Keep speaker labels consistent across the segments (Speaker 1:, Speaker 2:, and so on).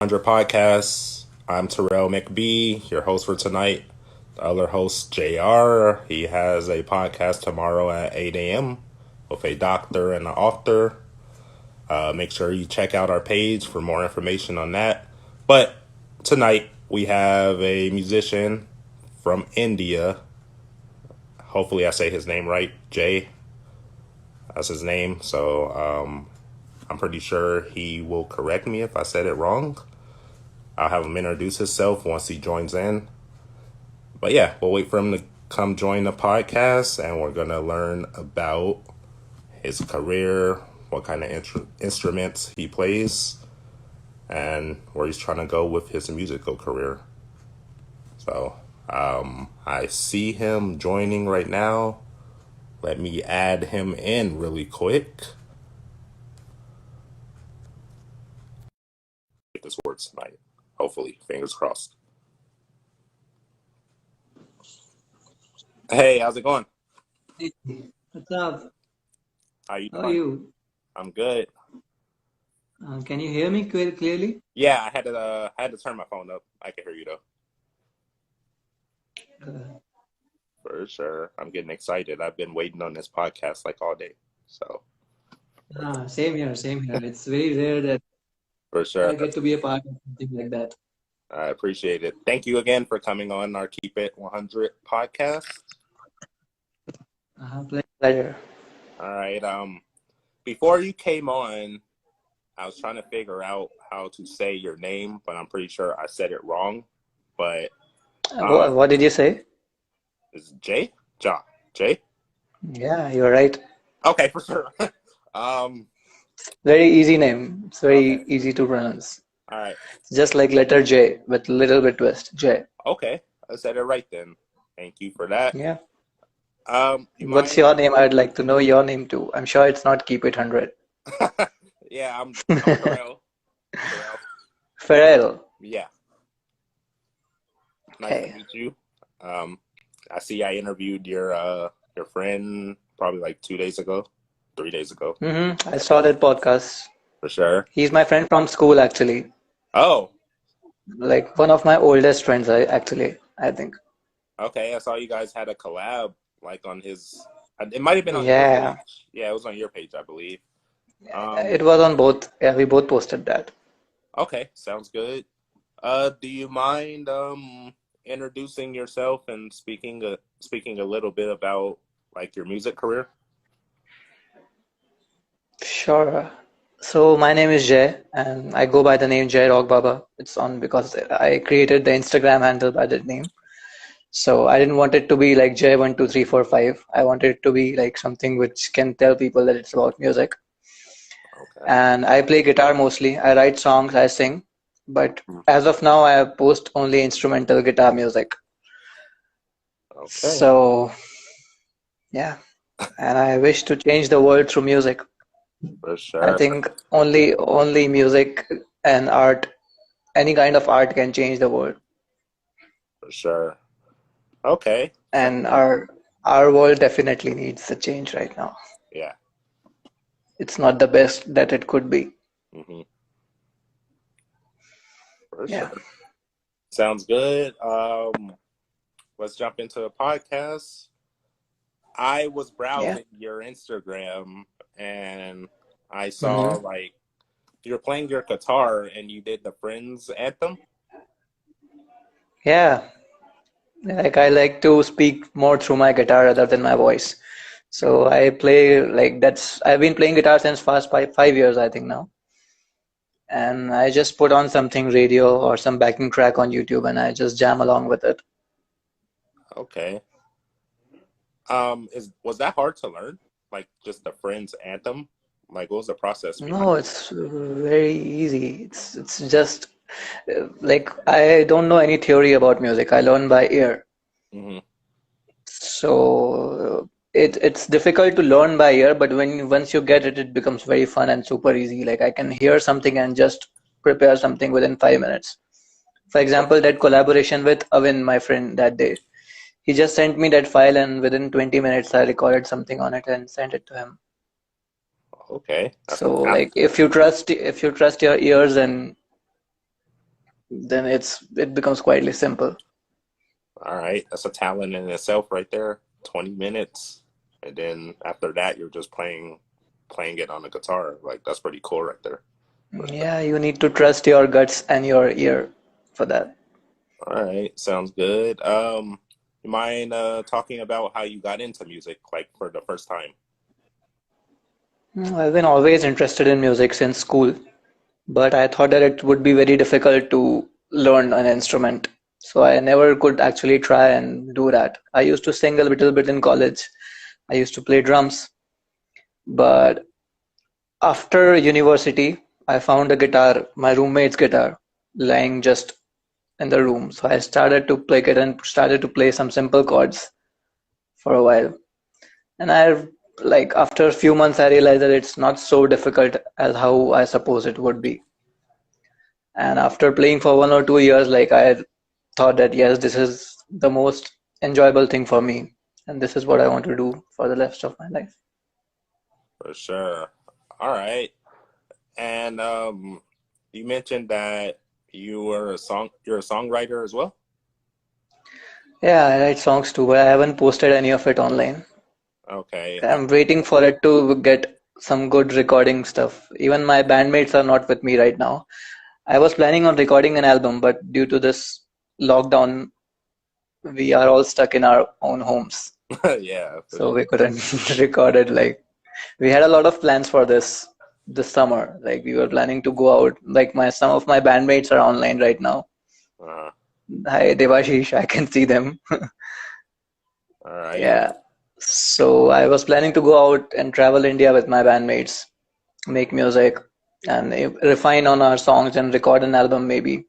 Speaker 1: Podcasts. I'm Tarail McBee, your host for tonight. The other host, JR, he has a podcast tomorrow at 8 a.m. with a doctor and an author. Make sure you check out our page for more information on that. But tonight, we have a musician from India. Hopefully, I say his name right. Jay. That's his name. So I'm pretty sure he will correct me if I said it wrong. I'll have him introduce himself once he joins in. But yeah, we'll wait for him to come join the podcast, and we're going to learn about his career, what kind of instruments he plays, and where he's trying to go with his musical career. So I see him joining right now. Let me add him in really quick. Get this works tonight. Hopefully, fingers crossed. Hey, how's it going?
Speaker 2: Hey, what's up?
Speaker 1: How you
Speaker 2: How are
Speaker 1: doing?
Speaker 2: you?
Speaker 1: I'm good.
Speaker 2: Can you hear me clearly?
Speaker 1: Yeah, I had to turn my phone up. I can hear you though.
Speaker 2: Uh,
Speaker 1: For sure. I'm getting excited. I've been waiting on this podcast like all day. So
Speaker 2: Same here, same here. It's very rare that
Speaker 1: for
Speaker 2: I
Speaker 1: sure.
Speaker 2: get to be a part of something like that.
Speaker 1: I appreciate it. Thank you again for coming on our Keep It 100 podcast.
Speaker 2: Pleasure.
Speaker 1: All right. Before you came on, I was trying to figure out how to say your name, but I'm pretty sure I said it wrong. But
Speaker 2: What did you say?
Speaker 1: is it Jay? Jay?
Speaker 2: Yeah, you're right.
Speaker 1: Okay, for sure. um,
Speaker 2: Very easy name. It's
Speaker 1: okay.
Speaker 2: very easy to pronounce.
Speaker 1: All right.
Speaker 2: Just like letter J with little bit twist. J.
Speaker 1: Okay. I said it right then. Thank you for that.
Speaker 2: Yeah.
Speaker 1: You
Speaker 2: What's
Speaker 1: mind?
Speaker 2: your name? I'd like to know your name too. I'm sure it's not Keep It 100.
Speaker 1: Yeah, I'm Tarail. Tarail.
Speaker 2: Pharrell.
Speaker 1: Yeah. Nice to
Speaker 2: Okay.
Speaker 1: meet you. I see I interviewed your friend probably like 2 days ago, 3 days ago,
Speaker 2: I saw that podcast.
Speaker 1: for sure.
Speaker 2: He's my friend from school actually.
Speaker 1: Oh,
Speaker 2: Like one of my oldest friends, I think.
Speaker 1: okay. I saw you guys had a collab like on his. It might have been on your
Speaker 2: Yeah,
Speaker 1: page. Yeah, it was on your page, I believe.
Speaker 2: it was on both. Yeah, we both posted that.
Speaker 1: Okay, sounds good. Do you mind introducing yourself and speaking a little bit about like your music career?
Speaker 2: Sure. So my name is Jay, and I go by the name Jay Rock Baba. It's on because I created the Instagram handle by that name. So I didn't want it to be like J12345. I wanted it to be like something which can tell people that it's about music.
Speaker 1: Okay.
Speaker 2: And I play guitar mostly. I write songs, I sing. But
Speaker 1: Hmm.
Speaker 2: as of now, I post only instrumental guitar music.
Speaker 1: Okay.
Speaker 2: So yeah, and I wish to change the world through music.
Speaker 1: For
Speaker 2: I
Speaker 1: sure.
Speaker 2: think only music and art, any kind of art can change the world.
Speaker 1: For sure. Okay.
Speaker 2: And our world definitely needs a change right now.
Speaker 1: Yeah.
Speaker 2: It's not the best that it could be.
Speaker 1: Hmm. For
Speaker 2: Yeah.
Speaker 1: sure. Sounds good. Let's jump into the podcast. I was
Speaker 2: Yeah.
Speaker 1: browsing your Instagram and I saw
Speaker 2: hmm
Speaker 1: like you were playing your guitar and you did the Friends anthem.
Speaker 2: Yeah. Like I like to speak more through my guitar rather than my voice. So I play like I've been playing guitar since past 5 years, I think now. And I just put on something radio or some backing track on YouTube and I just jam along with it.
Speaker 1: Okay. Was that hard to learn? Like just the Friends anthem? Like what was the process behind
Speaker 2: No, it's very easy. It's just like I don't know any theory about music. I learn by ear.
Speaker 1: it? Hmm.
Speaker 2: So it's difficult to learn by ear, but once you get it, it becomes very fun and super easy. Like I can hear something and just prepare something within 5 minutes. For example, that collaboration with Avin, my friend, that day, he just sent me that file, and within 20 minutes, I recorded something on it and sent it to him.
Speaker 1: Okay. That's
Speaker 2: So
Speaker 1: some
Speaker 2: like
Speaker 1: talent.
Speaker 2: if you trust your ears, and then it becomes quietly simple.
Speaker 1: All right, that's a talent in itself right there. 20 minutes, and then after that, you're just playing it on the guitar. Like that's pretty cool right there.
Speaker 2: Yeah, you need to trust your guts and your ear for that.
Speaker 1: All right, sounds good. You mind talking about how you got into music, like for the first time?
Speaker 2: I've been always interested in music since school, but I thought that it would be very difficult to learn an instrument. So I never could actually try and do that. I used to sing a little bit in college. I used to play drums, but after university, I found a guitar, my roommate's guitar, lying just in the room. So I started to pick it and started to play some simple chords for a while. And I like after a few months, I realized that it's not so difficult as how I suppose it would be. And after playing for 1 or 2 years, like I thought that yes, this is the most enjoyable thing for me, and this is what I want to do for the rest of my life.
Speaker 1: For sure. All right. And you mentioned that you're a songwriter as well?
Speaker 2: Yeah, I write songs too, but I haven't posted any of it online.
Speaker 1: Okay.
Speaker 2: I'm waiting for it to get some good recording stuff. Even my bandmates are not with me right now. I was planning on recording an album, but due to this lockdown, we are all stuck in our own homes.
Speaker 1: Yeah, for
Speaker 2: So we couldn't record it. Like we had a lot of plans for this summer. Like we were planning to go out. Like my some of my bandmates are online right now.
Speaker 1: sure.
Speaker 2: Hi Devashish, I can see them.
Speaker 1: All right.
Speaker 2: Yeah. So I was planning to go out and travel India with my bandmates, make music, and refine on our songs and record an album maybe.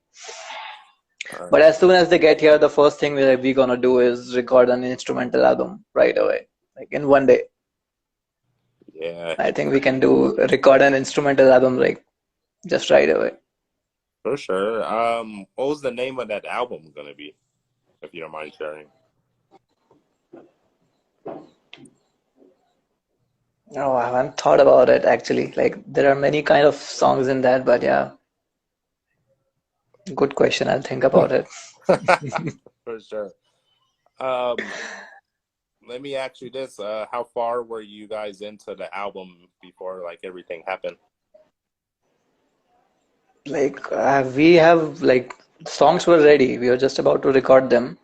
Speaker 1: All
Speaker 2: But
Speaker 1: right.
Speaker 2: as soon as they get here, the first thing we're gonna do is record an instrumental album right away, like in 1 day.
Speaker 1: Yeah,
Speaker 2: I think we can do record an instrumental album like just right away.
Speaker 1: for sure. What was the name of that album gonna be, if you don't mind sharing?
Speaker 2: No, I haven't thought about it actually. Like there are many kind of songs in that, but yeah, good question. I'll think about it.
Speaker 1: For sure. Um, Let me ask you this: how far were you guys into the album before like everything happened?
Speaker 2: Like we have like songs were ready. We were just about to record them.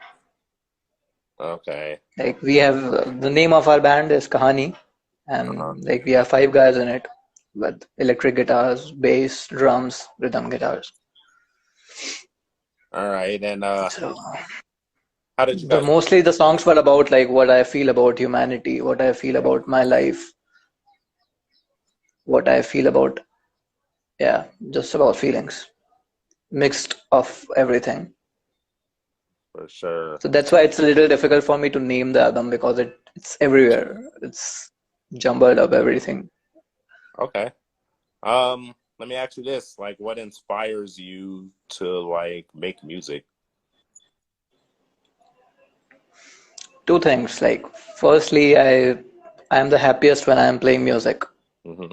Speaker 1: Okay.
Speaker 2: Like we have the name of our band is Kahani,
Speaker 1: Uh-huh.
Speaker 2: and like we have 5 guys in it with electric guitars, bass, drums, rhythm guitars.
Speaker 1: All right. And
Speaker 2: So
Speaker 1: how did you
Speaker 2: the
Speaker 1: guys?
Speaker 2: mostly the songs were about like what I feel about humanity, what I feel about my life, what I feel about yeah, just about feelings, mixed of everything.
Speaker 1: For sure.
Speaker 2: So that's why it's a little difficult for me to name the album because it's everywhere. It's jumbled up everything.
Speaker 1: Okay. Let me ask you this: like, what inspires you to like make music?
Speaker 2: Two things. Like firstly, I am the happiest when I am playing music,
Speaker 1: Hmm.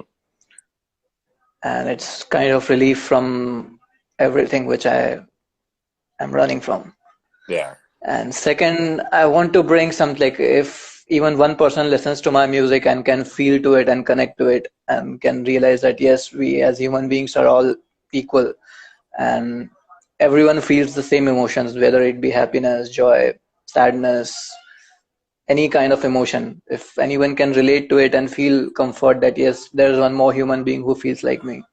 Speaker 2: and it's kind of relief from everything which I am running from.
Speaker 1: Yeah.
Speaker 2: And second, I want to bring something like if even one person listens to my music and can feel to it and connect to it and can realize that yes, we as human beings are all equal and everyone feels the same emotions, whether it be happiness, joy, sadness, any kind of emotion. If anyone can relate to it and feel comfort that yes, there's one more human being who feels like me.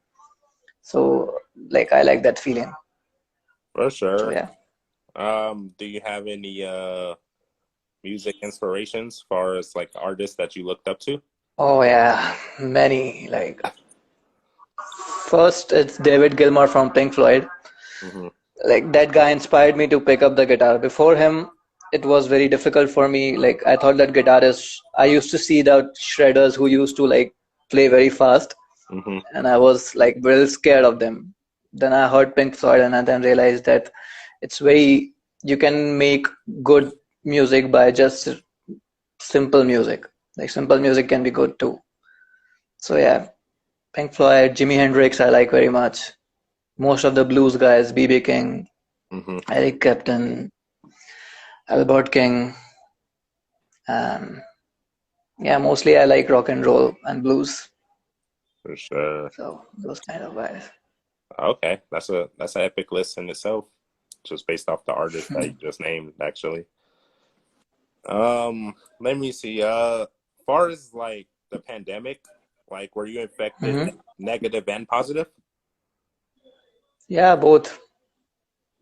Speaker 2: So like I like that feeling.
Speaker 1: For
Speaker 2: So
Speaker 1: sure.
Speaker 2: yeah.
Speaker 1: Do you have any music inspirations, far as like artists that you looked up to?
Speaker 2: Oh yeah, many. Like first, it's David Gilmour from Pink Floyd.
Speaker 1: Hmm.
Speaker 2: Like that guy inspired me to pick up the guitar. Before him, it was very difficult for me. Like I thought that guitarists, I used to see the shredders who used to like play very fast,
Speaker 1: Hmm.
Speaker 2: and I was like real scared of them. Then I heard Pink Floyd, and I then realized that it's very you can make good music by just simple music. Like simple music can be good too. So yeah, Pink Floyd, Jimi Hendrix, I like very much. Most of the blues guys, B.B. King,
Speaker 1: Mm-hmm.
Speaker 2: Eric Clapton, Albert King, and yeah, mostly I like rock and roll and blues.
Speaker 1: For sure.
Speaker 2: So those kind of guys.
Speaker 1: Okay, that's an epic list in itself, just based off the artist that you just named, actually. Let me see. Far as like the pandemic, like were you infected
Speaker 2: Hmm.
Speaker 1: negative and positive?
Speaker 2: Yeah, both.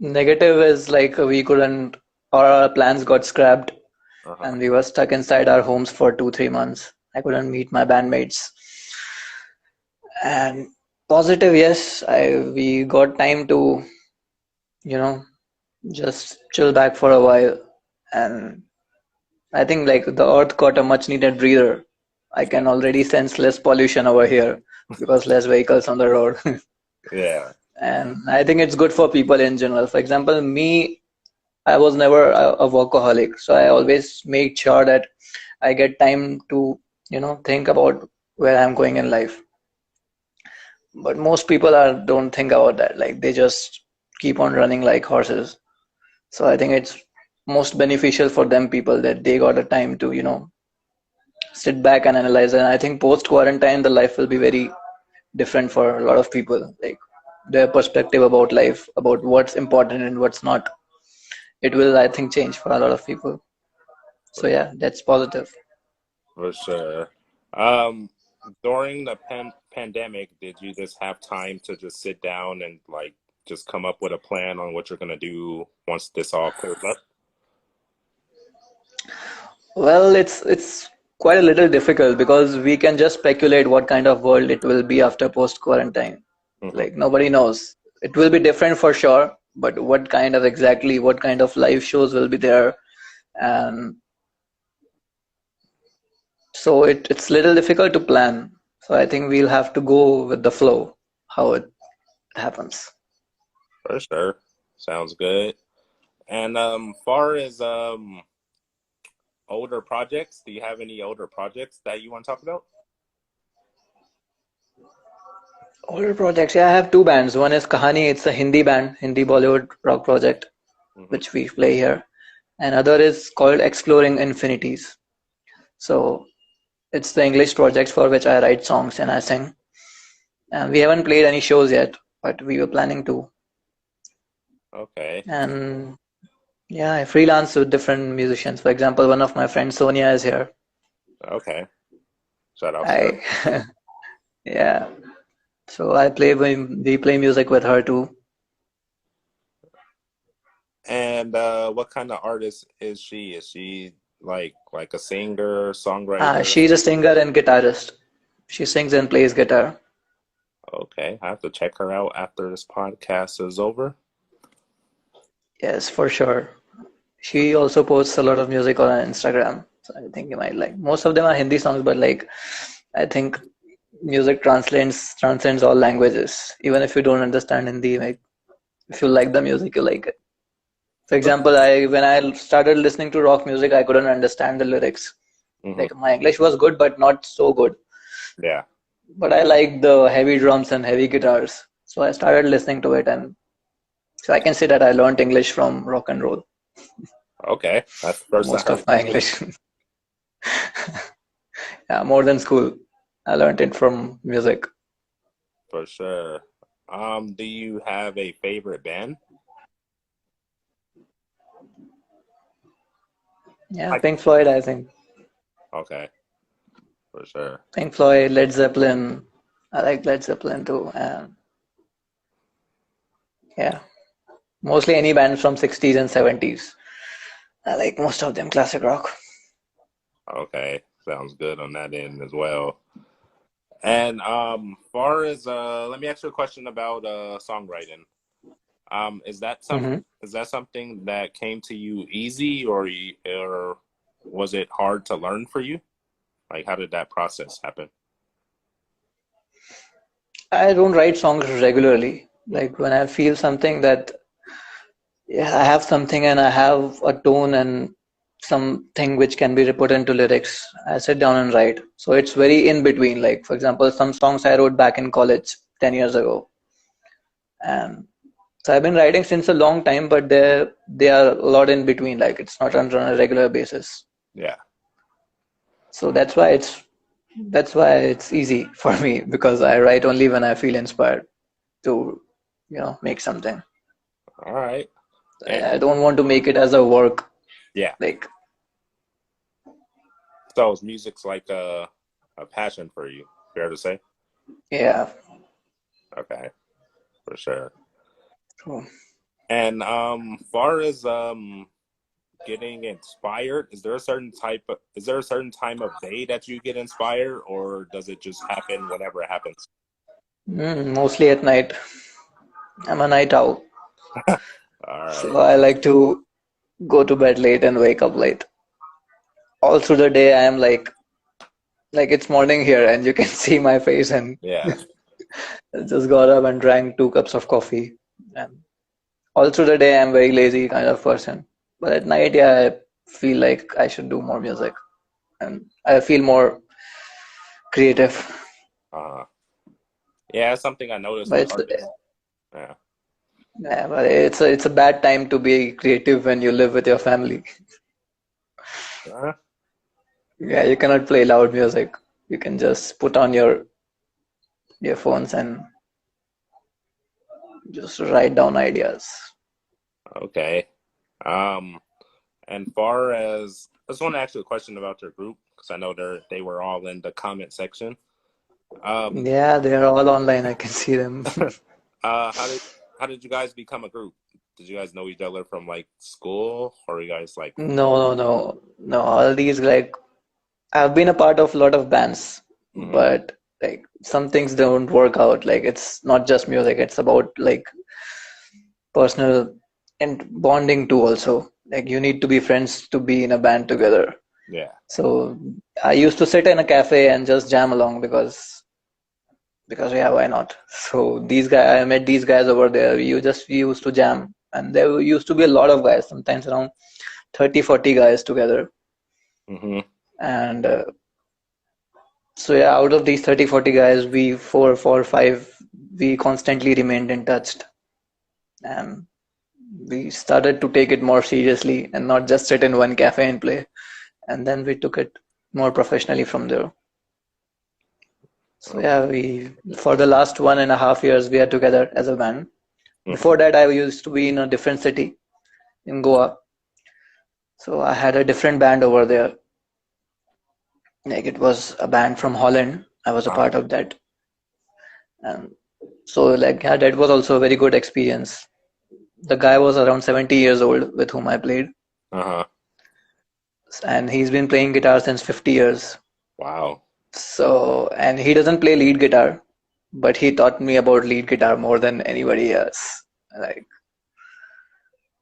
Speaker 2: Negative is like we couldn't, or our plans got scrapped,
Speaker 1: Uh-huh.
Speaker 2: and we were stuck inside our homes for 2, 3 months. I couldn't meet my bandmates. And positive, yes, I we got time to, you know, just chill back for a while. And I think like the earth got a much needed breather. I can already sense less pollution over here because less vehicles on the road.
Speaker 1: Yeah.
Speaker 2: And I think it's good for people in general. For example, me, I was never a workaholic, so I always make sure that I get time to, think about where I'm going in life. But most people are don't think about that. Like they just keep on running like horses. So I think it's most beneficial for them people that they got a time to, sit back and analyze. And I think post quarantine, the life will be very different for a lot of people. Like their perspective about life, about what's important and what's not. It will, I think, change for a lot of people. So
Speaker 1: For,
Speaker 2: yeah, that's positive.
Speaker 1: for sure. Um, During the pandemic, did you just have time to just sit down and like just come up with a plan on what you're gonna do once this all clears up?
Speaker 2: Well, it's quite a little difficult because we can just speculate what kind of world it will be after post quarantine.
Speaker 1: Hmm.
Speaker 2: Like nobody knows. It will be different for sure, but what kind of live shows will be there, and so it's little difficult to plan. So I think we'll have to go with the flow, how it happens.
Speaker 1: For sure. Sounds good. And far as older projects, do you have any older projects that you want to talk about?
Speaker 2: Older projects, yeah, I have two bands. One is Kahani, it's a Hindi band, Hindi Bollywood rock project,
Speaker 1: Hmm.
Speaker 2: which we play here. And other is called Exploring Infinities. So it's the English project for which I write songs and I sing. And we haven't played any shows yet, but we were planning to.
Speaker 1: Okay.
Speaker 2: And yeah, I freelance with different musicians. For example, one of my friends, Sonia, is here.
Speaker 1: Okay. Shout out to her.
Speaker 2: I yeah. So we play music with her too.
Speaker 1: And what kind of artist is she? Is she like a singer,
Speaker 2: She's a
Speaker 1: songwriter?
Speaker 2: singer and guitarist. She sings and plays guitar.
Speaker 1: Okay, I have to check her out after this podcast is over.
Speaker 2: Yes, for sure. She also posts a lot of music on her Instagram. So I think you might like. Most of them are Hindi songs, but like I think music transcends all languages. Even if you don't understand Hindi, like if you like the music, you like it. For example, I when I started listening to rock music, I couldn't understand the lyrics.
Speaker 1: Hmm.
Speaker 2: Like my English was good, but not so good.
Speaker 1: Yeah.
Speaker 2: But I like the heavy drums and heavy guitars, so I started listening to it, and so I can say that I learned English from rock and roll.
Speaker 1: Okay, that's the first I
Speaker 2: Most
Speaker 1: heard.
Speaker 2: of my English, yeah, more than school. I learned it from music.
Speaker 1: For sure. Do you have a favorite band?
Speaker 2: Yeah,
Speaker 1: I,
Speaker 2: Pink Floyd, I think.
Speaker 1: okay, for sure.
Speaker 2: Pink Floyd, Led Zeppelin. I like Led Zeppelin too, and yeah, mostly any band from 60s and 70s. I like most of them classic rock.
Speaker 1: Okay, sounds good on that end as well. And far as let me ask you a question about songwriting. Is that
Speaker 2: Hmm.
Speaker 1: something that came to you easy, or was it hard to learn for you? Like, how did that process happen?
Speaker 2: I don't write songs regularly. Like when I feel something that yeah, I have something and I have a tone and something which can be put into lyrics. I sit down and write. So it's very in between. Like for example, some songs I wrote back in college 10 years ago, And so I've been writing since a long time, but they are a lot in between. Like it's not on a regular basis.
Speaker 1: Yeah.
Speaker 2: So that's why it's easy for me because I write only when I feel inspired to make something.
Speaker 1: All right. And
Speaker 2: I don't want to make it as a work.
Speaker 1: yeah.
Speaker 2: Like
Speaker 1: So music's like a passion for you. Fair to say?
Speaker 2: yeah.
Speaker 1: Okay, for sure.
Speaker 2: True.
Speaker 1: And far as getting inspired, is there a certain time of day that you get inspired, or does it just happen whenever it happens?
Speaker 2: Mostly at night. I'm a night owl,
Speaker 1: All
Speaker 2: so
Speaker 1: right.
Speaker 2: I like to go to bed late and wake up late. All through the day, I am like it's morning here, and you can see my face, and
Speaker 1: Yeah.
Speaker 2: I just got up and drank 2 cups of coffee. And all through the day, I'm very lazy kind of person. But at night, yeah, I feel like I should do more music, and I feel more creative.
Speaker 1: Uh, yeah, it's something I noticed
Speaker 2: But
Speaker 1: with
Speaker 2: it's
Speaker 1: artists. Yeah.
Speaker 2: yeah, but it's a bad time to be creative when you live with your family.
Speaker 1: Uh,
Speaker 2: Yeah, you cannot play loud music. You can just put on your earphones and just write down ideas.
Speaker 1: okay. Um, and far as I just want to ask you a question about your group because I know they were all in the comment section. Um,
Speaker 2: Yeah, they are all online. I can see them.
Speaker 1: how did you guys become a group? Did you guys know each other from like school, or you guys like?
Speaker 2: No, no, no, no. All these I've been a part of a lot of bands,
Speaker 1: Hmm.
Speaker 2: but like some things don't work out. Like it's not just music. It's about like personal and bonding too also. Like you need to be friends to be in a band together.
Speaker 1: Yeah.
Speaker 2: So I used to sit in a cafe and just jam along because yeah, why not? So these guys, I met these guys over there. We used to jam, and there used to be a lot of guys, sometimes around 30, 40 guys together.
Speaker 1: Hmm.
Speaker 2: And so yeah, out of these 30, 40 guys, we four, five, we constantly remained in touch, and we started to take it more seriously and not just sit in one cafe and play. And then we took it more professionally from there. So yeah, we for the last 1.5 years we are together as a band.
Speaker 1: Hmm.
Speaker 2: Before that, I used to be in a different city in Goa. So I had a different band over there. Like it was a band from Holland. I was a part of that. And so like yeah, that was also a very good experience. The guy was around 70 years old with whom I played.
Speaker 1: Uh-huh.
Speaker 2: And he's been playing guitar since 50 years.
Speaker 1: Wow.
Speaker 2: So, and he doesn't play lead guitar, but he taught me about lead guitar more than anybody else. Like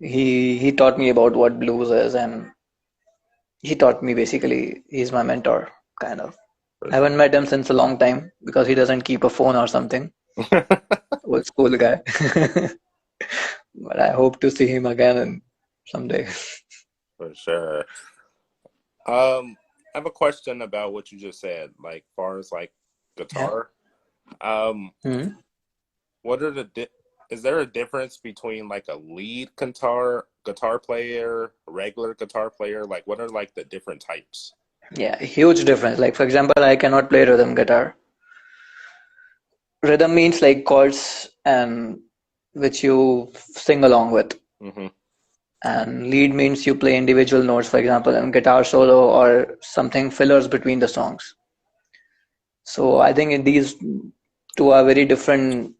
Speaker 2: he taught me about what blues is, and he taught me basically. He's my mentor, kind of.
Speaker 1: For
Speaker 2: I haven't met him since a long time because he doesn't keep a phone or something.
Speaker 1: sure.
Speaker 2: Old school guy. But I hope to see him again and someday.
Speaker 1: For sure. I have a question about what you just said, like far as like
Speaker 2: Yeah.
Speaker 1: guitar. Um,
Speaker 2: Hmm.
Speaker 1: what are is there a difference between like a lead guitar player, a regular guitar player? Like what are like the different types?
Speaker 2: Yeah, huge difference. Like for example, I cannot play rhythm guitar. Rhythm means like chords and which you sing along with.
Speaker 1: Hmm.
Speaker 2: And lead means you play individual notes, for example, and guitar solo or something fillers between the songs. So I think in these two are very different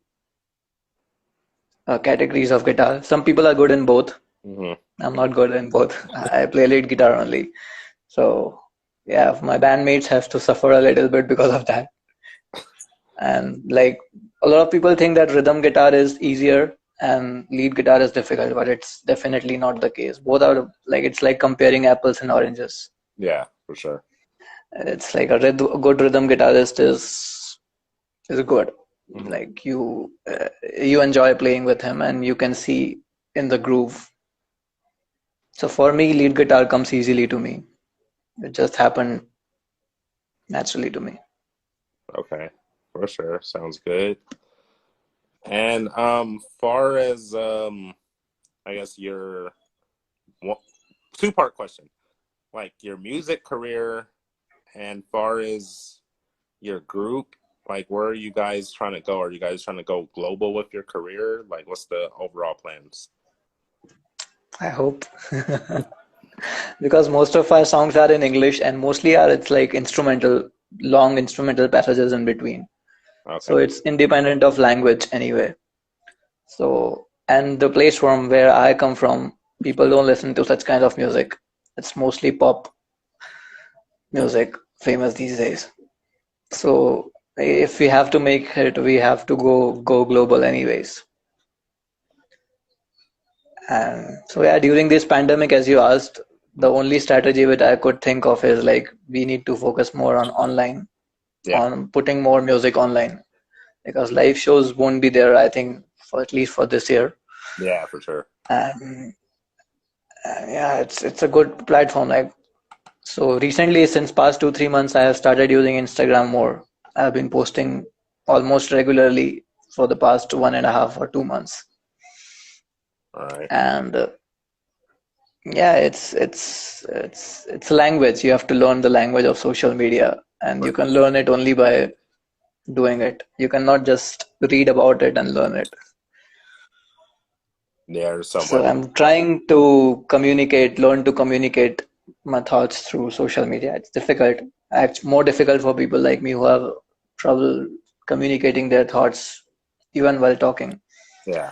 Speaker 2: categories of guitar. Some people are good in both.
Speaker 1: Hmm.
Speaker 2: I'm not good in both. I play lead guitar only. So yeah, my bandmates have to suffer a little bit because of that. And like a lot of people think that rhythm guitar is easier and lead guitar is difficult, but it's definitely not the case. Both are like it's like comparing apples and oranges.
Speaker 1: Yeah, for sure.
Speaker 2: It's like a good rhythm guitarist is good.
Speaker 1: Hmm.
Speaker 2: Like you enjoy playing with him and you can see in the groove. So for me, lead guitar comes easily to me. It just happened naturally to me.
Speaker 1: Okay, for sure. Sounds good. And far as I guess your one, two-part question, like your music career, and far as your group, like where are you guys trying to go? Are you guys trying to go global with your career? Like, what's the overall plans?
Speaker 2: I hope. Because most of our songs are in English and mostly are it's like instrumental, long instrumental passages in between. So
Speaker 1: Okay.
Speaker 2: it's independent of language anyway. So, and the place from where I come from, people don't listen to such kind of music. It's mostly pop music famous these days. So if we have to make it, we have to go global anyways. And so yeah, during this pandemic, as you asked, the only strategy which I could think of is like we need to focus more on online,
Speaker 1: Yeah.
Speaker 2: on putting more music online because live shows won't be there, I think, for at least for this year.
Speaker 1: Yeah, for sure.
Speaker 2: And yeah, it's a good platform. Like so recently, since past 2 3 months, I have started using Instagram more. I've been posting almost regularly for the past 1.5 or 2 months,
Speaker 1: All right.
Speaker 2: and yeah, it's a language. You have to learn the language of social media, and you
Speaker 1: For
Speaker 2: can learn it only by doing it. You cannot just read about it and learn it.
Speaker 1: There's
Speaker 2: So
Speaker 1: somewhat.
Speaker 2: I'm trying to communicate, learn to communicate my thoughts through social media. It's difficult. It's more difficult for people like me who have trouble communicating their thoughts even while talking.
Speaker 1: Yeah,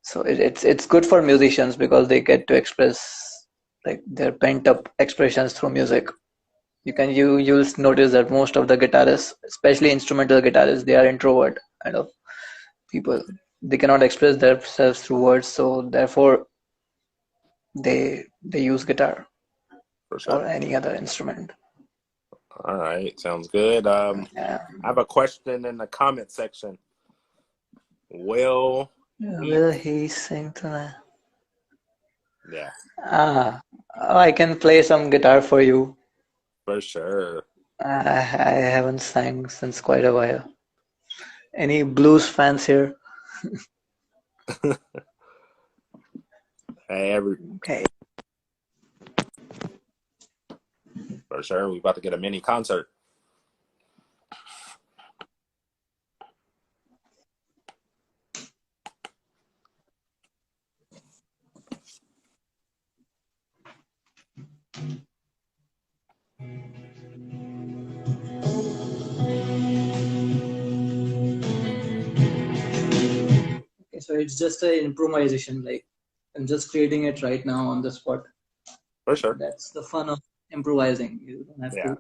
Speaker 2: So it's good for musicians because they get to express like their pent up expressions through music. You'll notice that most of the guitarists, especially instrumental guitarists, they are introvert kind of people. They cannot express themselves through words, so therefore they use guitar
Speaker 1: for sure.
Speaker 2: or any other instrument.
Speaker 1: All right, sounds good.
Speaker 2: Yeah.
Speaker 1: I have a question in the comment section. Will he?
Speaker 2: Will he sing tonight?
Speaker 1: Yeah,
Speaker 2: Ah, oh, I can play some guitar for you.
Speaker 1: for sure.
Speaker 2: I haven't sang since quite a while. Any blues fans here?
Speaker 1: Hey, every
Speaker 2: Okay.
Speaker 1: for sure. We about to get a mini concert.
Speaker 2: Okay, so it's just an improvisation. Like I'm just creating it right now on the spot.
Speaker 1: For sure.
Speaker 2: That's the fun of improvising. You don't have
Speaker 1: Yeah.
Speaker 2: to.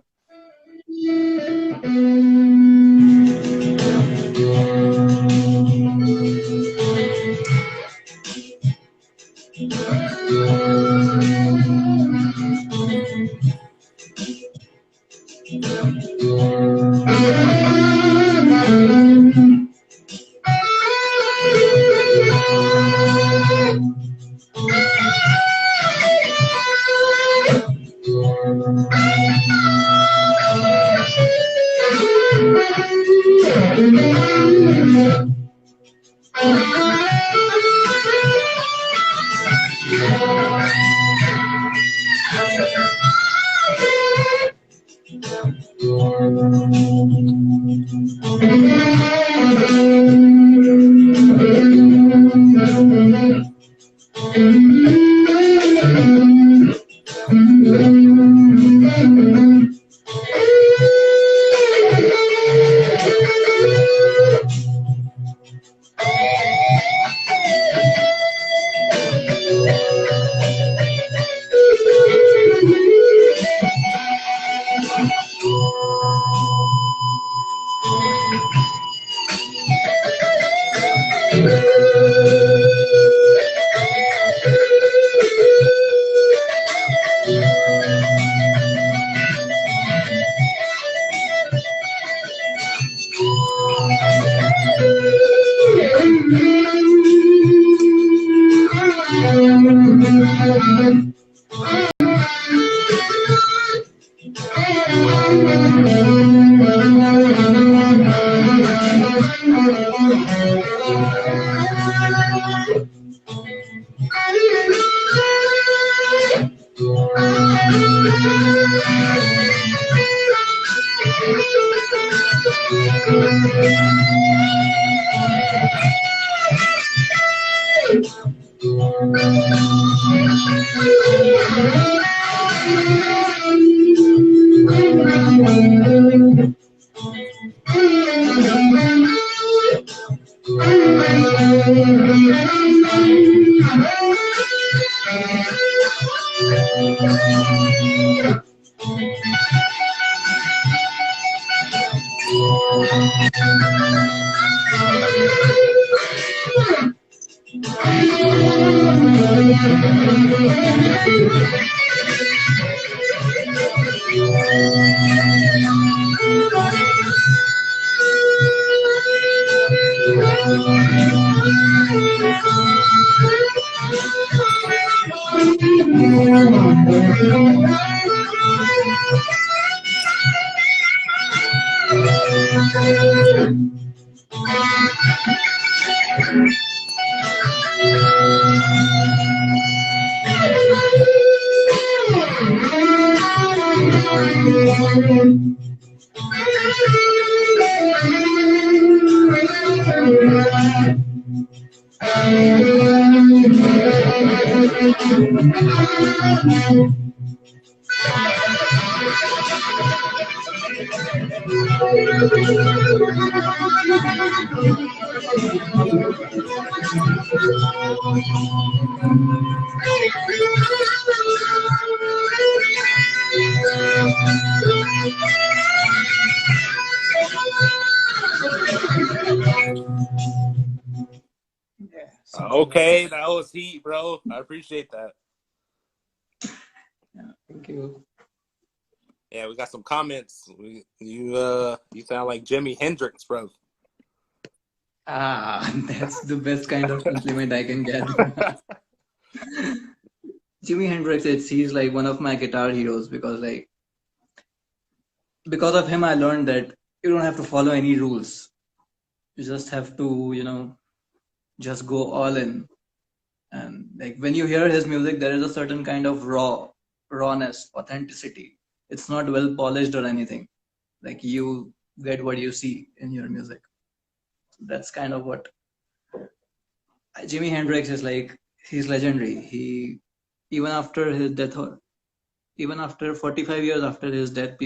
Speaker 2: Yeah, something like
Speaker 1: Okay,
Speaker 2: that.
Speaker 1: that was heat, bro. I appreciate that.
Speaker 2: Yeah, thank you.
Speaker 1: Yeah, we got some comments. You sound like Jimi Hendrix, bro.
Speaker 2: Ah, that's the best kind of compliment I can get. Jimi Hendrix, he's like one of my guitar heroes because of him I learned that you don't have to follow any rules. You just have to, just go all in. And like when you hear his music, there is a certain kind of rawness, authenticity. It's not well polished or anything. Like you get what you see in your music. That's kind of what Jimi Hendrix is like. He's legendary. He even after his death, or even after 45 years after his death,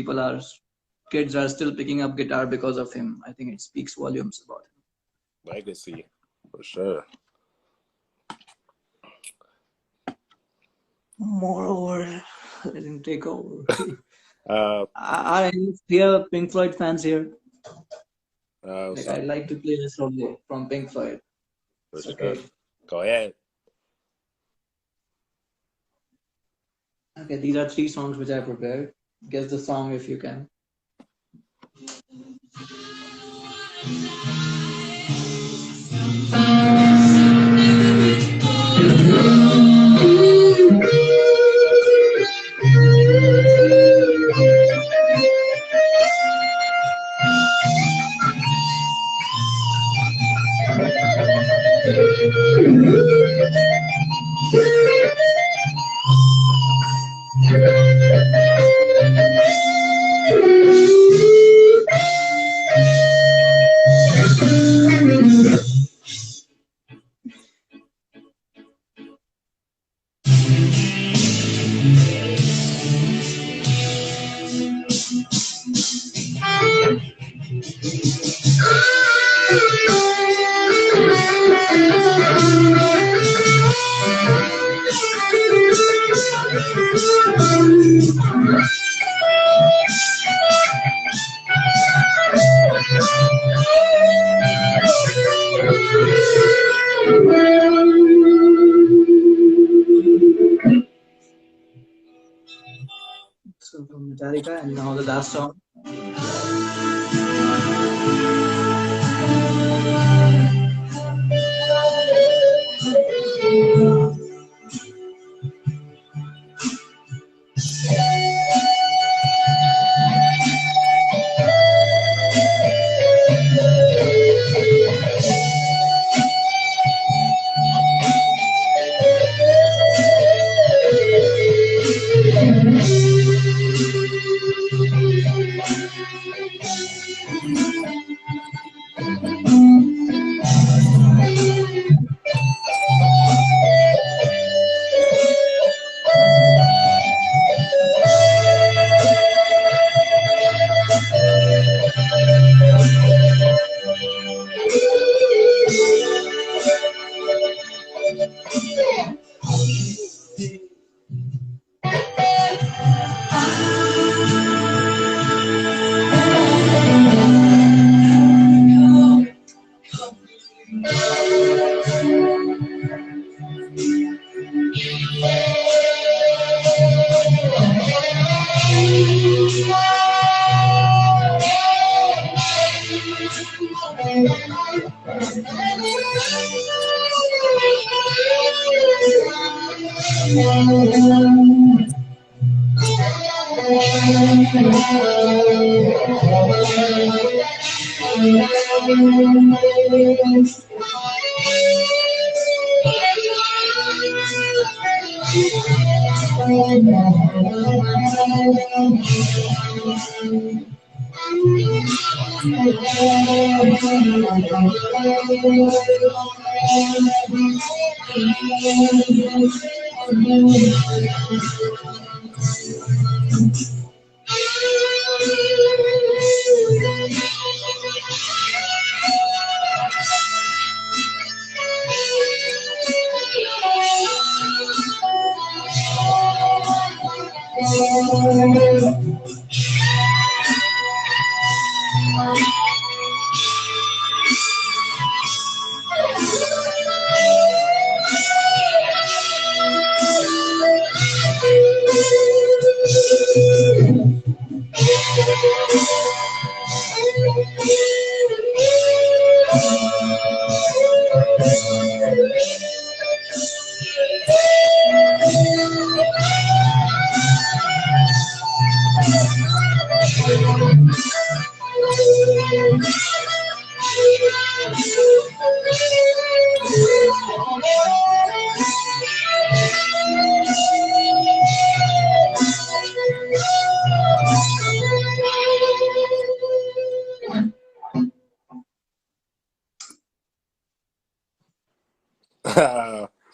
Speaker 2: kids are still picking up guitar because of him. I think it speaks volumes about him.
Speaker 1: Legacy, for sure.
Speaker 2: Moreover, I didn't take over.
Speaker 1: Uh,
Speaker 2: Are any clear Pink Floyd fans here? Like
Speaker 1: so,
Speaker 2: I'd like to play a song from Pink Floyd.
Speaker 1: for
Speaker 2: It's
Speaker 1: sure.
Speaker 2: okay.
Speaker 1: Go ahead.
Speaker 2: Okay, these are 3 songs which I prepared. Guess the song if you can. So from Metallica, and now the last song.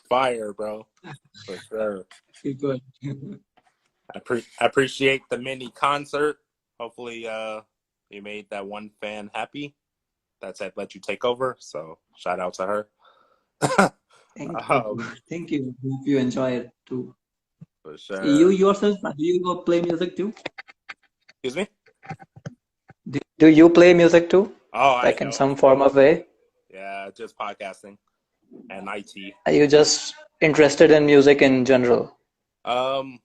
Speaker 1: Fire, bro, for sure.
Speaker 2: Good.
Speaker 1: I appreciate the mini concert. Hopefully, you made that one fan happy. That's it. Let you take over. So shout out to her.
Speaker 2: Thank you.
Speaker 1: um,
Speaker 2: Thank you. Hope you enjoy it too.
Speaker 1: for
Speaker 2: You
Speaker 1: sure.
Speaker 2: yourself, do you go play music too?
Speaker 1: Excuse me.
Speaker 2: Do you play music too?
Speaker 1: Oh, I
Speaker 2: Like in
Speaker 1: don't.
Speaker 2: some form of way?
Speaker 1: Yeah, just podcasting and IT.
Speaker 2: Are you just interested in music in general?
Speaker 1: Um,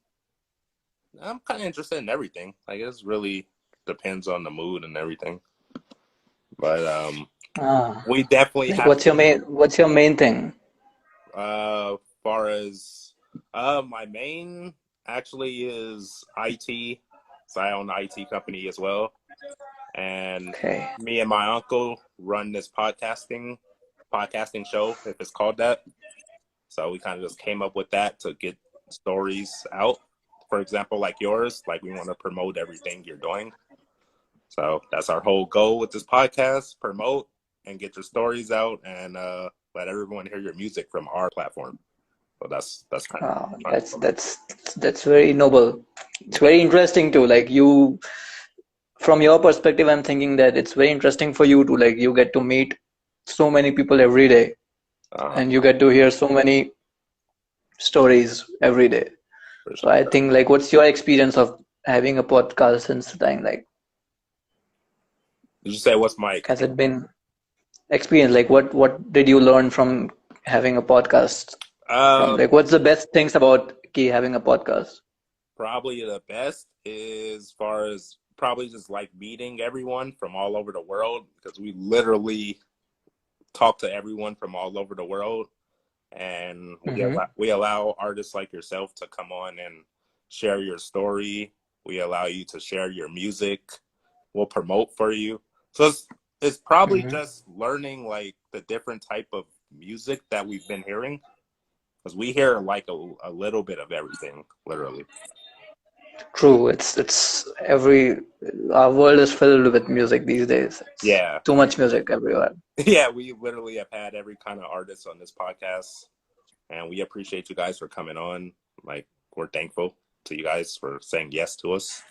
Speaker 1: I'm kind of interested in everything. Like it really depends on the mood and everything. But
Speaker 2: Ah,
Speaker 1: we definitely
Speaker 2: like
Speaker 1: have to.
Speaker 2: what's your main thing?
Speaker 1: Far as my main actually is IT. So I own an IT company as well, and
Speaker 2: Okay.
Speaker 1: me and my uncle run this podcasting show, if it's called that. So we kind of just came up with that to get stories out. For example, like yours, like we want to promote everything you're doing. So that's our whole goal with this podcast: promote and get your stories out, and let everyone hear your music from our platform. So that's kind of
Speaker 2: Ah, that's very noble. It's very interesting too. Like you, from your perspective, I'm thinking that it's very interesting for you to like you get to meet so many people every day,
Speaker 1: uh,
Speaker 2: and you get to hear so many stories every day.
Speaker 1: for
Speaker 2: So I
Speaker 1: sure.
Speaker 2: think like, what's your experience of having a podcast since the time? Like,
Speaker 1: Did you say what's my
Speaker 2: has it been experience? Like, what did you learn from having a podcast? From
Speaker 1: um
Speaker 2: like, what's the best things about having a podcast?
Speaker 1: probably the best is far as probably just like meeting everyone from all over the world because we literally talk to everyone from all over the world, and
Speaker 2: Mm-hmm.
Speaker 1: we allow artists like yourself to come on and share your story. We allow you to share your music. We'll promote for you. So it's probably
Speaker 2: Mm-hmm.
Speaker 1: just learning like the different type of music that we've been hearing because we hear like a little bit of everything, literally.
Speaker 2: True. It's every our world is filled with music these days. It's
Speaker 1: Yeah,
Speaker 2: too much music everywhere.
Speaker 1: yeah, we literally have had every kind of artist on this podcast, and we appreciate you guys for coming on. Like, we're thankful to you guys for saying yes to us.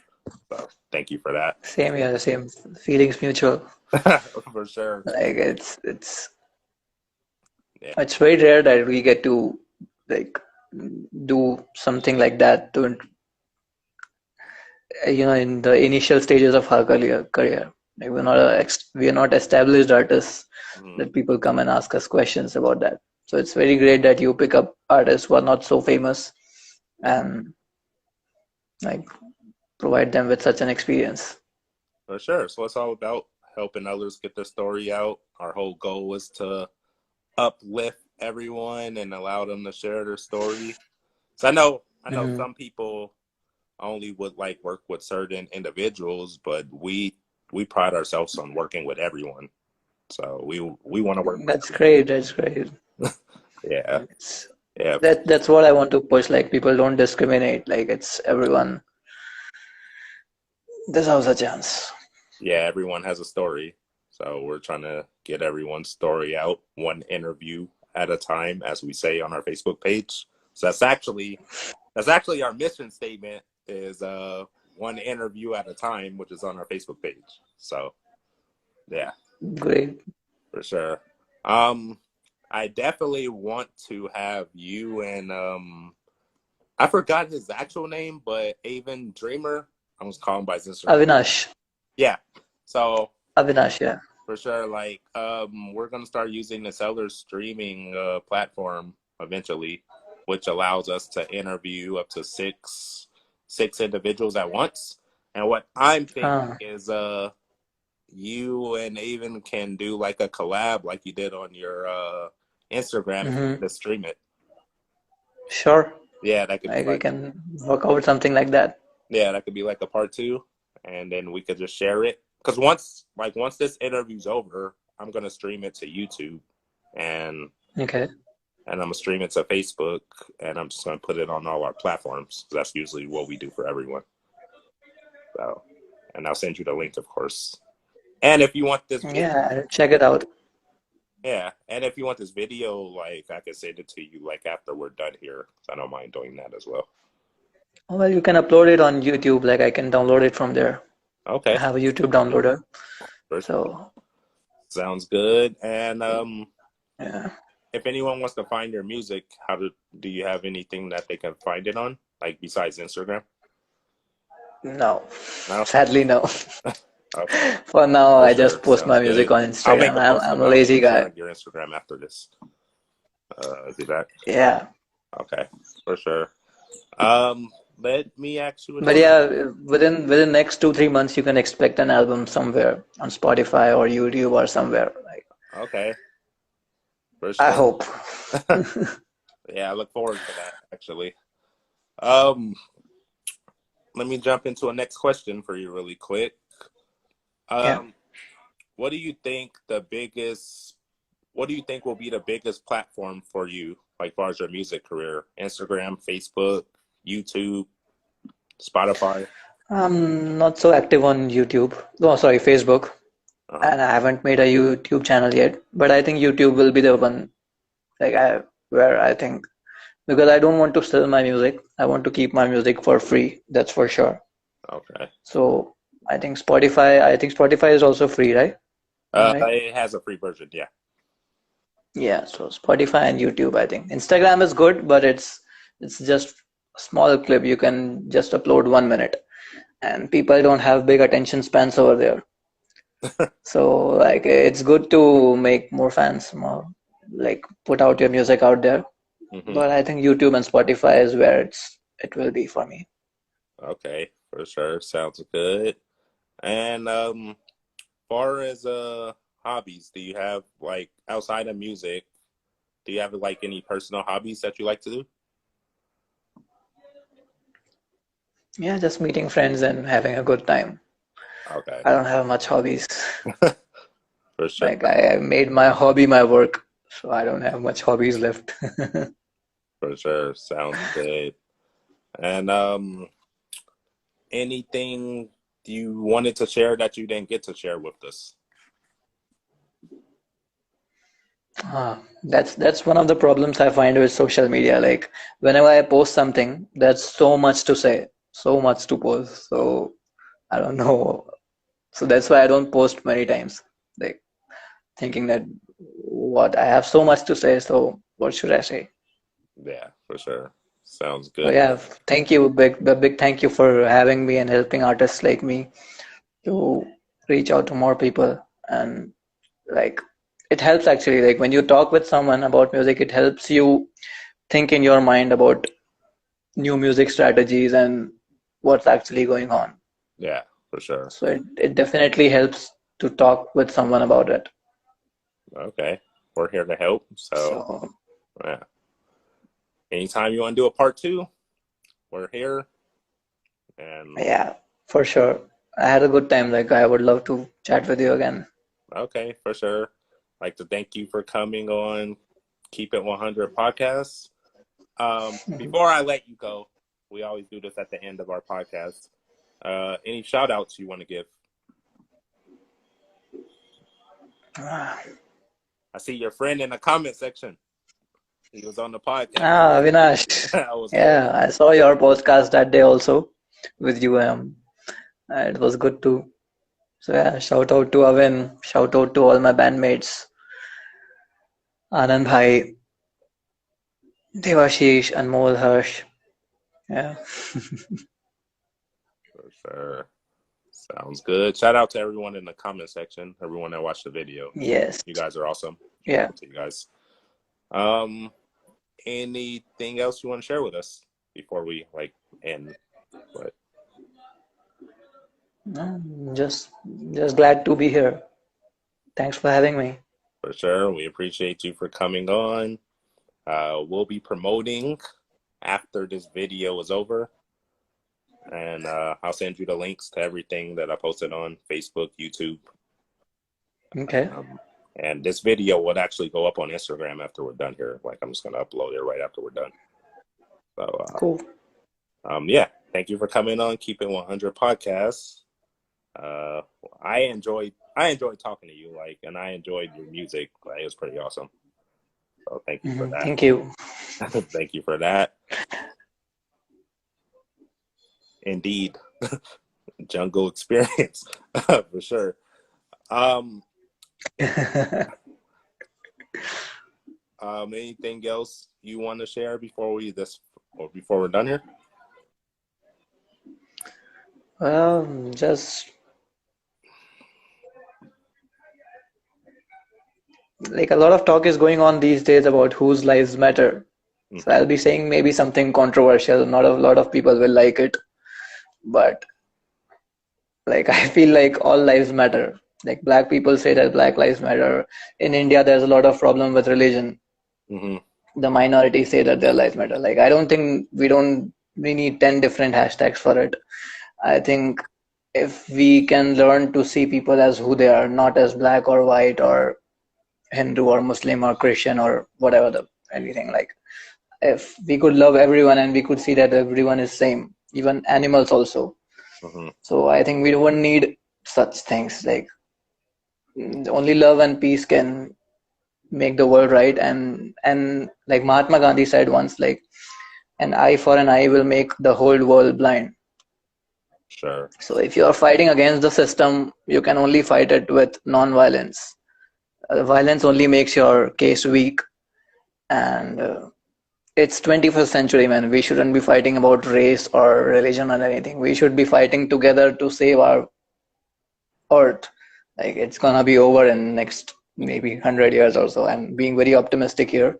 Speaker 1: So, thank you for
Speaker 2: Same here, same feelings mutual.
Speaker 1: that. For sure.
Speaker 2: Like
Speaker 1: Yeah.
Speaker 2: it's very rare that we get to like do something like that to in the initial stages of our career. Like we're not established artists
Speaker 1: Mhm.
Speaker 2: that people come and ask us questions about that. So it's very great that you pick up artists who are not so famous and like provide them with such an experience.
Speaker 1: For sure. So, it's all about helping others get their story out. Our whole goal is to uplift everyone and allow them to share their story. So I know
Speaker 2: Mhm.
Speaker 1: some people only would like work with certain individuals, but we pride ourselves on working with everyone. So we want to work with
Speaker 2: That's
Speaker 1: everyone.
Speaker 2: great. That's great.
Speaker 1: Yeah,
Speaker 2: It's,
Speaker 1: yeah,
Speaker 2: that's what I want to push. Like people don't discriminate. Like it's everyone deserves a chance.
Speaker 1: yeah. Everyone has a story, so we're trying to get everyone's story out, one interview at a time, as we say on our Facebook page. So that's actually our mission statement is one interview at a time, which is on our Facebook page. So yeah,
Speaker 2: Great.
Speaker 1: for sure. Um, I definitely want to have you and I forgot his actual name, but Avon Dreamer. I was calling by his Instagram.
Speaker 2: Avinash.
Speaker 1: Yeah. So
Speaker 2: Avinash, yeah.
Speaker 1: for sure, like we're gonna start using the seller streaming platform eventually, which allows us to interview up to six individuals at once. And what I'm thinking
Speaker 2: Ah,
Speaker 1: is you and Avon can do like a collab like you did on your Instagram if you
Speaker 2: hmm.
Speaker 1: just stream it.
Speaker 2: Sure.
Speaker 1: Yeah, that could be
Speaker 2: Like we
Speaker 1: like
Speaker 2: can work out something like that.
Speaker 1: yeah, that could be like a part two, and then we could just share it. Because once this interview's over, I'm gonna stream it to YouTube, and
Speaker 2: Okay.
Speaker 1: I'm gonna stream it to Facebook, and I'm just gonna put it on all our platforms. That's usually what we do for everyone. So, and I'll send you the link, of course. And if you want this video,
Speaker 2: Yeah, check it out.
Speaker 1: yeah, and if you want this video, like I can send it to you like after we're done here. So I don't mind doing that as well.
Speaker 2: Well, you can upload it on YouTube. Like I can download it from there. I
Speaker 1: Okay,
Speaker 2: have a YouTube downloader.
Speaker 1: first
Speaker 2: So
Speaker 1: sounds good. And
Speaker 2: yeah.
Speaker 1: if anyone wants to find your music, do you have anything that they can find it on, like besides Instagram?
Speaker 2: No.
Speaker 1: No.
Speaker 2: Sadly, no.
Speaker 1: Okay,
Speaker 2: For now,
Speaker 1: for
Speaker 2: I
Speaker 1: sure.
Speaker 2: just post my
Speaker 1: Sounds
Speaker 2: music
Speaker 1: good.
Speaker 2: on
Speaker 1: I'll make
Speaker 2: Instagram.
Speaker 1: a
Speaker 2: I'm
Speaker 1: post
Speaker 2: I'm a
Speaker 1: about
Speaker 2: lazy guy.
Speaker 1: sharing your Instagram after this. Do that.
Speaker 2: Yeah.
Speaker 1: Okay, for sure. Um, Let me ask you
Speaker 2: But
Speaker 1: another.
Speaker 2: yeah, within next 2 3 months, you can expect an album somewhere on Spotify or YouTube or somewhere. Like
Speaker 1: Okay, for
Speaker 2: I
Speaker 1: sure.
Speaker 2: hope.
Speaker 1: Yeah, I look forward to that actually. Um, Let me jump into a next question for you really quick.
Speaker 2: Yeah.
Speaker 1: Um, what do you think the biggest what do you think will be the biggest platform for you, like far as your music career? Instagram, Facebook, YouTube, Spotify?
Speaker 2: I'm not so active on YouTube. Oh, sorry, Facebook.
Speaker 1: Uh-huh.
Speaker 2: And I haven't made a YouTube channel yet. But I think YouTube will be the one like I where I think because I don't want to sell my music. I want to keep my music for free. That's for sure.
Speaker 1: Okay.
Speaker 2: So I think Spotify is also free, right? Am I right?
Speaker 1: It has a free version, yeah.
Speaker 2: Yeah, so Spotify and YouTube, I think. Instagram is good, but it's just a small clip. You can just upload 1 minute, and people don't have big attention spans over there. So like it's good to make more fans, more like put out your music out there.
Speaker 1: Hmm.
Speaker 2: But I think YouTube and Spotify is where it will be for me.
Speaker 1: Okay, for sure. Sounds good. And far as hobbies, do you have like outside of music, do you have like any personal hobbies that you like to do?
Speaker 2: Yeah, just meeting friends and having a good time.
Speaker 1: Okay,
Speaker 2: I don't have much hobbies.
Speaker 1: for sure.
Speaker 2: Like I made my hobby my work, so I don't have much hobbies left.
Speaker 1: For sure. Sounds good. And anything you wanted to share that you didn't get to share with us?
Speaker 2: That's one of the problems I find with social media. Like whenever I post something, there's so much to say, so much to post. So I don't know. So that's why I don't post many times. Like thinking that what I have so much to say, so what should I say?
Speaker 1: Yeah, for sure. Sounds
Speaker 2: So
Speaker 1: good.
Speaker 2: yeah, thank you, big thank you for having me and helping artists like me to reach out to more people. And like it helps actually. Like when you talk with someone about music, it helps you think in your mind about new music strategies and what's actually going on.
Speaker 1: Yeah, for sure.
Speaker 2: So it definitely helps. to talk with someone about it.
Speaker 1: Okay. We're here to help. So,
Speaker 2: So
Speaker 1: yeah. Anytime you want to do a part two, we're here. And
Speaker 2: yeah, for sure. I had a good time. Like I would love to chat with you again.
Speaker 1: okay, for sure. I'd like to thank you for coming on Keep It 100 podcast. Before I let you go, we always do this at the end of our podcast. Any shout outs you want to give? I see your friend in the comment section. He was on the podcast.
Speaker 2: Avinash.
Speaker 1: I was
Speaker 2: Yeah, I saw your podcast that day also with you. It was good too. So yeah, shout out to Avin. Shout out to all my bandmates. Anand Bhai, Devashish, Anmol, Harsh. Yeah.
Speaker 1: for sure. Sounds good. Shout out to everyone in the comment section, everyone that watched the video.
Speaker 2: Yes.
Speaker 1: You guys are awesome.
Speaker 2: Yeah.
Speaker 1: To you guys. Anything else you want to share with us before we end? But
Speaker 2: No, just glad to be here. Thanks for having me.
Speaker 1: for sure, we appreciate you for coming on. We'll be promoting after this video is over, and I'll send you the links to everything that I posted on Facebook, YouTube.
Speaker 2: Okay.
Speaker 1: And this video would actually go up on Instagram after we're done here. Like, I'm just going to upload it right after we're done. So,
Speaker 2: Cool.
Speaker 1: Yeah, thank you for coming on Keep It 100 podcast. I enjoyed talking to you, and I enjoyed your music. It was pretty awesome. So thank you for that.
Speaker 2: Thank you.
Speaker 1: Thank you for that. Indeed. Jungle experience for sure. Anything else you want to share before we're done here?
Speaker 2: Well, just like a lot of talk is going on these days about whose lives matter. So I'll be saying maybe something controversial. Not a lot of people will like it, but I feel like all lives matter. Like black people say that black lives matter. In India, there's a lot of problem with religion.
Speaker 1: Mm-hmm.
Speaker 2: The minorities say that their lives matter. I don't think we need 10 different hashtags for it. I think if we can learn to see people as who they are, not as black or white or Hindu or Muslim or Christian or whatever anything, if we could love everyone and we could see that everyone is same, even animals also.
Speaker 1: Mm-hmm.
Speaker 2: So I think we don't need such things. Only love and peace can make the world right. And like Mahatma Gandhi said once, an eye for an eye will make the whole world blind.
Speaker 1: Sure.
Speaker 2: So if you are fighting against the system, you can only fight it with non-violence. Violence only makes your case weak. And it's 21st century, man. We shouldn't be fighting about race or religion or anything. We should be fighting together to save our earth. It's gonna be over in next maybe 100 years or so. I'm being very optimistic here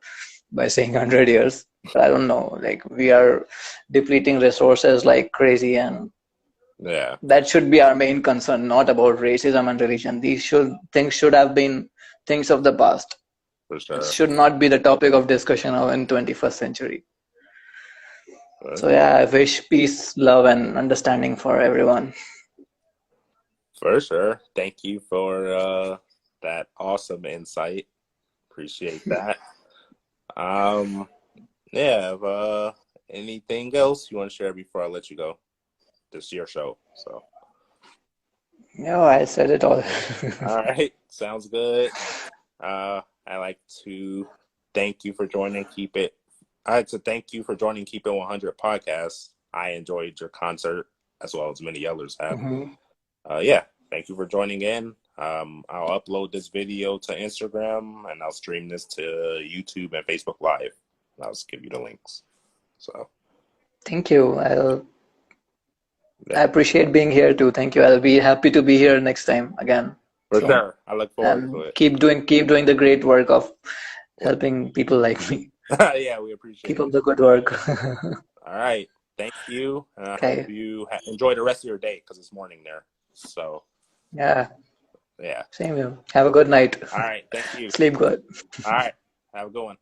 Speaker 2: by saying 100 years, but I don't know. We are depleting resources like crazy, and
Speaker 1: yeah,
Speaker 2: that should be our main concern, not about racism and religion. These things should have been things of the past.
Speaker 1: for sure.
Speaker 2: It should not be the topic of discussion in 21st century. So yeah, I wish peace, love, and understanding for everyone.
Speaker 1: For sure. Thank you for that awesome insight. Appreciate that. Yeah. Anything else you want to share before I let you go? This is your show, so.
Speaker 2: No, I said it all.
Speaker 1: All right, sounds good. I'd like to thank you for joining Keep It. I'd like to thank you for joining Keep It 100 podcast. I enjoyed your concert as well as many others have. Yeah, thank you for joining in. I'll upload this video to Instagram and I'll stream this to YouTube and Facebook Live. I'll just give you the links. So,
Speaker 2: thank you. I appreciate being here too. Thank you. I'll be happy to be here next time again.
Speaker 1: For sure. I look forward to it.
Speaker 2: Keep doing the great work of helping people like me.
Speaker 1: Yeah, we appreciate it.
Speaker 2: Keep up the good work.
Speaker 1: All right. Thank you. And I hope you enjoy the rest of your day because it's morning there. So,
Speaker 2: yeah.
Speaker 1: Yeah.
Speaker 2: Same here. Have a good night.
Speaker 1: All right. Thank you.
Speaker 2: Sleep good.
Speaker 1: All right. Have a good one.